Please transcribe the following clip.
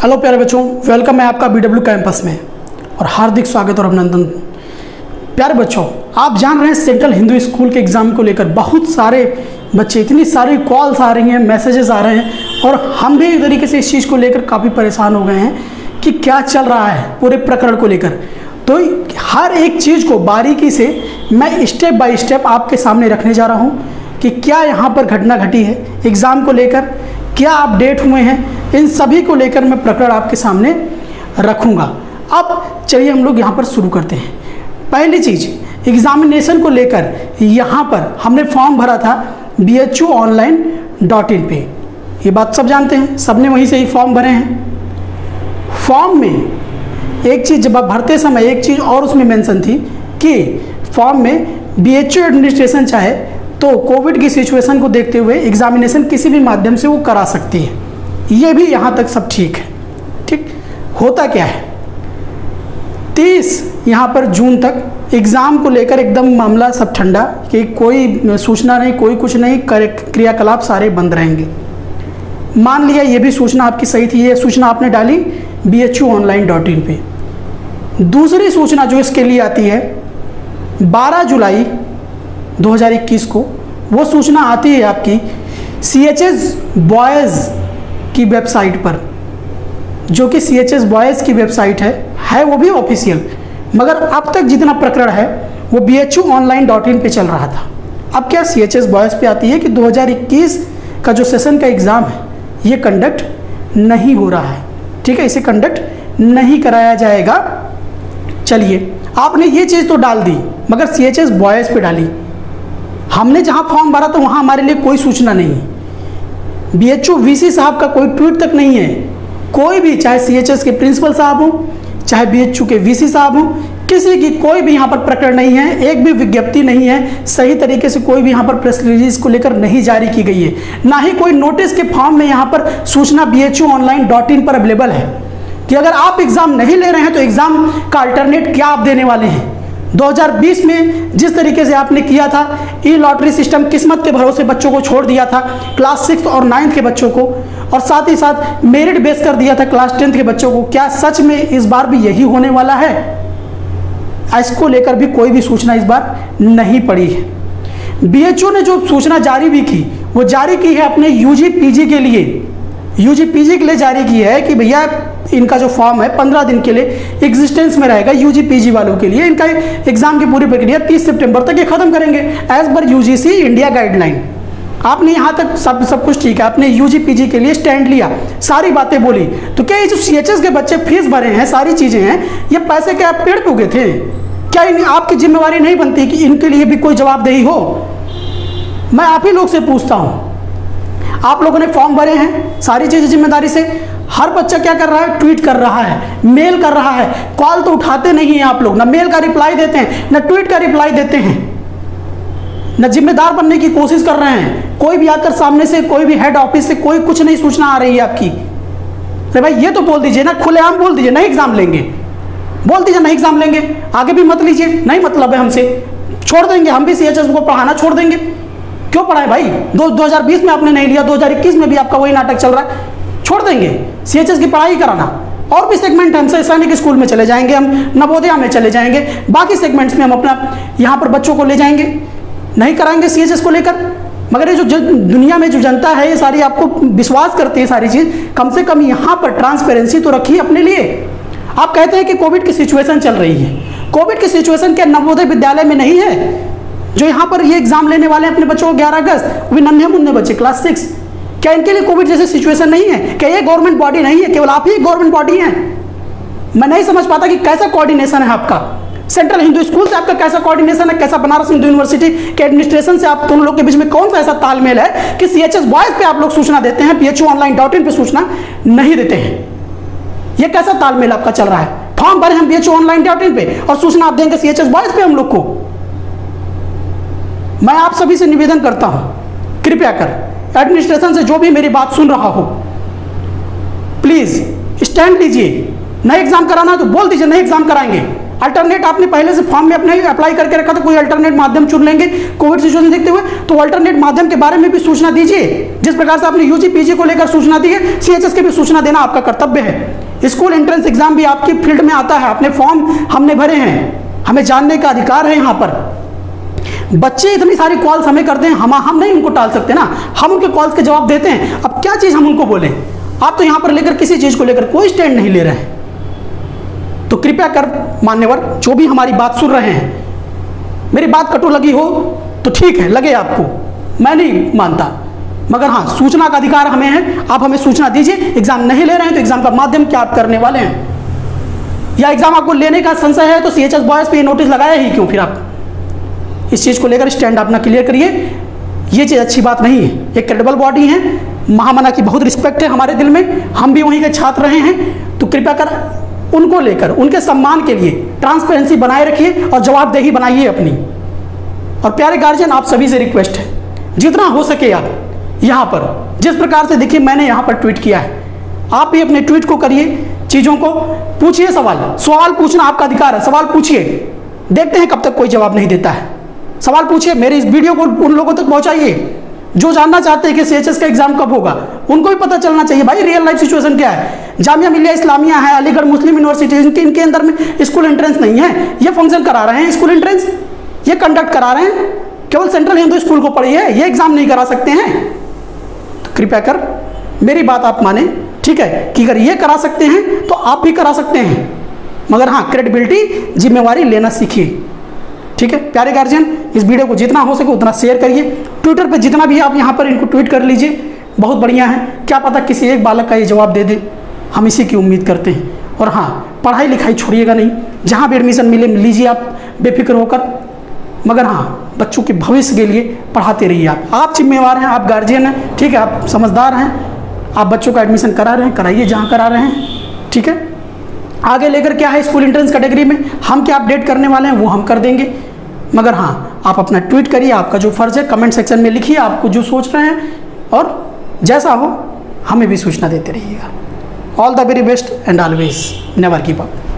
Hello प्यारे बच्चों, welcome है आपका BW कैंपस में और हार्दिक स्वागत और अभिनंदन। प्यारे बच्चों, आप जान रहे हैं सेंट्रल हिंदू स्कूल के एग्ज़ाम को लेकर बहुत सारे बच्चे, इतनी सारी कॉल्स आ रही हैं, मैसेजेस आ रहे हैं और हम भी एक तरीके से इस चीज़ को लेकर काफ़ी परेशान हो गए हैं कि क्या चल रहा है पूरे प्रकरण को लेकर। तो हर एक चीज़ को बारीकी से मैं स्टेप बाय स्टेप आपके सामने रखने जा रहा हूँ कि क्या यहाँ पर घटना घटी है एग्ज़ाम को लेकर, क्या अपडेट हुए हैं, इन सभी को लेकर मैं प्रकरण आपके सामने रखूँगा। अब चलिए हम लोग यहाँ पर शुरू करते हैं। पहली चीज़, एग्ज़ामिनेशन को लेकर यहाँ पर हमने फॉर्म भरा था bhuonline.in पे, ये बात सब जानते हैं, सबने वहीं से ही फॉर्म भरे हैं। फॉर्म में एक चीज़ जब आप भरते समय एक चीज़ और उसमें मेंशन थी कि फॉर्म में BHU एडमिनिस्ट्रेशन चाहे तो कोविड की सिचुएशन को देखते हुए एग्जामिनेशन किसी भी माध्यम से वो करा सकती है। ये भी यहाँ तक सब ठीक है। ठीक, होता क्या है 30 यहाँ पर जून तक एग्ज़ाम को लेकर एकदम मामला सब ठंडा कि कोई सूचना नहीं, कोई कुछ नहीं, क्रियाकलाप सारे बंद रहेंगे। मान लिया ये भी सूचना आपकी सही थी, ये सूचना आपने डाली bhuonline.in पे। दूसरी सूचना जो इसके लिए आती है 12 जुलाई 2021 को, वो सूचना आती है आपकी CHS बॉयज़ की वेबसाइट पर, जो कि CHS बॉयज़ की वेबसाइट है वो भी ऑफिशियल, मगर अब तक जितना प्रकरण है वो bhuonline.in पे चल रहा था। अब क्या CHS बॉयज़ पे आती है कि 2021 का जो सेशन का एग्ज़ाम है ये कंडक्ट नहीं हो रहा है। ठीक है, इसे कंडक्ट नहीं कराया जाएगा। चलिए, आपने ये चीज़ तो डाल दी मगर CHS बॉयज़ पे डाली, हमने जहाँ फॉर्म भरा तो वहाँ हमारे लिए कोई सूचना नहीं है। BHU VC साहब का कोई ट्वीट तक नहीं है, कोई भी, चाहे CHS के प्रिंसिपल साहब हो, चाहे BHU के VC साहब हो, किसी की कोई भी यहाँ पर प्रकरण नहीं है, एक भी विज्ञप्ति नहीं है, सही तरीके से कोई भी यहाँ पर प्रेस रिलीज को लेकर नहीं जारी की गई है, ना ही कोई नोटिस के फॉर्म में यहाँ पर सूचना bhuonline.in पर अवेलेबल है कि अगर आप एग्ज़ाम नहीं ले रहे हैं तो एग्ज़ाम का अल्टरनेट क्या आप देने वाले हैं। 2020 में जिस तरीके से आपने किया था, लॉटरी सिस्टम, किस्मत के भरोसे बच्चों को छोड़ दिया था, क्लास 6 और 9th के बच्चों को, और साथ ही साथ मेरिट बेस कर दिया था क्लास 10th के बच्चों को, क्या सच में इस बार भी यही होने वाला है? इसको लेकर भी कोई भी सूचना इस बार नहीं पड़ी है। BHU ने जो सूचना जारी भी की वो जारी की है अपने UG PG के लिए जारी की है कि भैया इनका जो फॉर्म है 15 दिन के लिए एग्जिस्टेंस में रहेगा UG PG वालों के लिए। इनका एग्जाम की पूरी प्रक्रिया 30 सितंबर तक ये खत्म करेंगे as per UGC India guideline. आपने यहाँ तक सब कुछ ठीक है, आपने UG PG के लिए स्टैंड लिया, सारी बातें बोली, तो क्या ये जो CHS के बच्चे फीस भरे हैं, सारी चीज़ें हैं, ये पैसे क्या पेड़ पे उगे थे? क्या आपकी जिम्मेवारी नहीं बनती कि इनके लिए भी कोई जवाबदेही हो? मैं आप ही लोग से पूछता हूँ, आप लोगों ने फॉर्म भरे हैं, सारी चीज़ें जिम्मेदारी से, हर बच्चा क्या कर रहा है? ट्वीट कर रहा है, मेल कर रहा है, कॉल तो उठाते नहीं हैं आप लोग, ना मेल का रिप्लाई देते हैं, ना ट्वीट का रिप्लाई देते हैं, ना जिम्मेदार बनने की कोशिश कर रहे हैं। कोई भी आकर सामने से, कोई भी हेड ऑफिस से कोई कुछ नहीं सूचना आ रही है आपकी। अरे भाई ये तो बोल दीजिए ना, खुलेआम बोल दीजिए नहीं एग्जाम लेंगे, बोल दीजिए नहीं एग्जाम लेंगे, आगे भी मत लीजिए, नहीं मतलब है हमसे, छोड़ देंगे, हम भी CHS को पढ़ाना छोड़ देंगे। क्यों पढ़ाए भाई? 2020 में आपने नहीं लिया, 2021 में भी आपका वही नाटक चल रहा है, छोड़ देंगे CHS की पढ़ाई कराना। और भी सेगमेंट हम सैनिक स्कूल में चले जाएंगे, हम नवोदया में चले जाएंगे, बाकी सेगमेंट्स में हम अपना यहाँ पर बच्चों को ले जाएंगे, नहीं कराएंगे CHS को लेकर। मगर ये जो दुनिया में जो जनता है ये सारी आपको विश्वास करती है सारी चीज़, कम से कम यहाँ पर ट्रांसपेरेंसी तो रखिए अपने लिए। आप कहते हैं कि कोविड की सिचुएशन चल रही है, कोविड की सिचुएशन क्या नवोदय विद्यालय में नहीं है? जो यहाँ पर ये एग्जाम लेने वाले हैं अपने बच्चों को 11 अगस्त, वो भी नन्हे मुन्ने बच्चे क्लास 6, क्या इनके लिए कोविड जैसी सिचुएशन नहीं है? क्या ये गवर्नमेंट बॉडी नहीं है? केवल आप ही गवर्नमेंट बॉडी हैं? मैं नहीं समझ पाता कि कैसा कोऑर्डिनेशन है आपका, सेंट्रल हिंदू स्कूल से आपका कैसा कोऑर्डिनेशन है, कैसा बनारस हिंदू यूनिवर्सिटी के एडमिनिस्ट्रेशन से आप दोनों लोग के बीच में कौन सा ऐसा तालमेल है कि CHS बॉयज़ पे आप लोग सूचना देते हैं, bhuonline.in पे सूचना नहीं देते हैं? ये कैसा तालमेल आपका चल रहा है? फॉर्म भरे हम bhuonline.in पे और सूचना आप देंगे CHS बॉयज़ पे हम लोग को। मैं आप सभी से निवेदन करता हूं, कृपया कर एडमिनिस्ट्रेशन से जो भी मेरी बात सुन रहा हो, प्लीज स्टैंड लीजिए। नहीं एग्जाम कराना है तो बोल दीजिए नहीं एग्जाम कराएंगे, अल्टरनेट आपने पहले से फॉर्म में अपने अप्लाई करके रखा था, कोई अल्टरनेट माध्यम चुन लेंगे कोविड सिचुएशन देखते हुए, तो अल्टरनेट माध्यम के बारे में भी सूचना दीजिए। जिस प्रकार से आपने यूजी पीजी को लेकर सूचना दी है, सीएचएस की भी सूचना देना आपका कर्तव्य है। स्कूल एंट्रेंस एग्जाम भी आपकी फील्ड में आता है, अपने फॉर्म हमने भरे हैं, हमें जानने का अधिकार है। यहाँ पर बच्चे इतनी सारी कॉल्स हमें करते हैं, हम नहीं उनको टाल सकते ना, हम उनके कॉल्स के जवाब देते हैं। अब क्या चीज़ हम उनको बोलें? आप तो यहाँ पर लेकर किसी चीज़ को लेकर कोई स्टैंड नहीं ले रहे हैं। तो कृपया कर मान्यवर जो भी हमारी बात सुन रहे हैं, मेरी बात कटु लगी हो तो ठीक है, लगे आपको, मैं नहीं मानता, मगर हाँ सूचना का अधिकार हमें है। आप हमें सूचना दीजिए। एग्जाम नहीं ले रहे हैं तो एग्जाम का माध्यम क्या आप करने वाले हैं, या एग्जाम आपको लेने का संशय है तो सीएचएस बॉयज पे नोटिस लगाया ही क्यों? फिर आप इस चीज़ को लेकर स्टैंड अपना क्लियर करिए। ये चीज़ अच्छी बात नहीं है। एक क्रेडिबल बॉडी है, महामना की बहुत रिस्पेक्ट है हमारे दिल में, हम भी वहीं के छात्र रहे हैं, तो कृपया कर उनको लेकर उनके सम्मान के लिए ट्रांसपेरेंसी बनाए रखिए और जवाबदेही बनाइए अपनी। और प्यारे गार्जियन, आप सभी से रिक्वेस्ट है, जितना हो सके आप यहाँ पर जिस प्रकार से देखिए मैंने यहाँ पर ट्वीट किया है, आप भी अपने ट्वीट को करिए, चीज़ों को पूछिए, सवाल पूछना आपका अधिकार है, सवाल पूछिए। देखते हैं कब तक कोई जवाब नहीं देता है। सवाल पूछिए, मेरे इस वीडियो को उन लोगों तक पहुंचाइए जो जानना चाहते हैं कि सीएचएस का एग्जाम कब होगा। उनको भी पता चलना चाहिए भाई रियल लाइफ सिचुएशन क्या है। जामिया मिलिया इस्लामिया है, अलीगढ़ मुस्लिम यूनिवर्सिटी, इनके अंदर में स्कूल एंट्रेंस नहीं है, ये फंक्शन करा रहे हैं स्कूल एंट्रेंस, ये कंडक्ट करा रहे हैं, केवल सेंट्रल हिंदू स्कूल को पढ़ी है, ये एग्जाम नहीं करा सकते हैं। तो कृपया कर मेरी बात आप माने, ठीक है, कि अगर ये करा सकते हैं तो आप भी करा सकते हैं, मगर हाँ क्रेडिबिलिटी जिम्मेवारी लेना सीखिए। ठीक है प्यारे गार्जियन, इस वीडियो को जितना हो सके उतना शेयर करिए। ट्विटर पे जितना भी आप यहाँ पर इनको ट्वीट कर लीजिए, बहुत बढ़िया है। क्या पता किसी एक बालक का ये जवाब दे दे, हम इसी की उम्मीद करते हैं। और हाँ, पढ़ाई लिखाई छोड़िएगा नहीं, जहाँ भी एडमिशन मिले लीजिए आप बेफिक्र होकर, मगर हाँ बच्चों के भविष्य के लिए पढ़ाते रहिए। आप जिम्मेवार हैं, आप गार्जियन हैं, ठीक है, आप समझदार हैं, आप बच्चों का एडमिशन करा रहे हैं, कराइए जहाँ करा रहे हैं। ठीक है, आगे लेकर क्या है स्कूल एंट्रेंस कैटेगरी में हम क्या अपडेट करने वाले हैं वो हम कर देंगे, मगर हाँ आप अपना ट्वीट करिए, आपका जो फर्ज है कमेंट सेक्शन में लिखिए आपको जो सोच रहे हैं, और जैसा हो हमें भी सूचना देते रहिएगा। All the very best and always never give up.